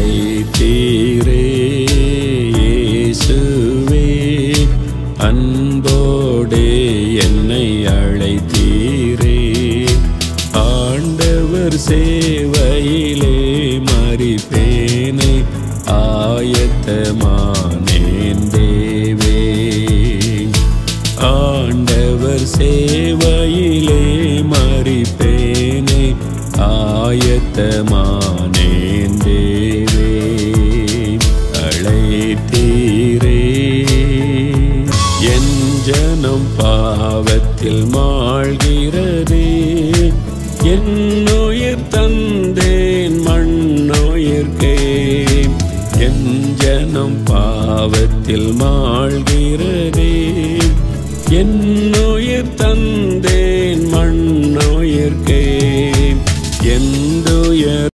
அழைத்தீரே இயேசுவே, அன்போடே என்னை அழைத்தீரே. ஆண்டவர் சேவையிலே மரிப்பேனே, ஆயத்தமானேன் தேவே. ஆண்டவர் சேவையிலே மரிப்பேனே, ஆயத்தமானேன் தேவே. அழைத்தீரே. என் ஜனம் பாவத்தில் மாழ்கிறதே, என்னுயிர் தந்தேன் மண்ணுயிர்க்கே. என் ஜனம் பாவத்தில்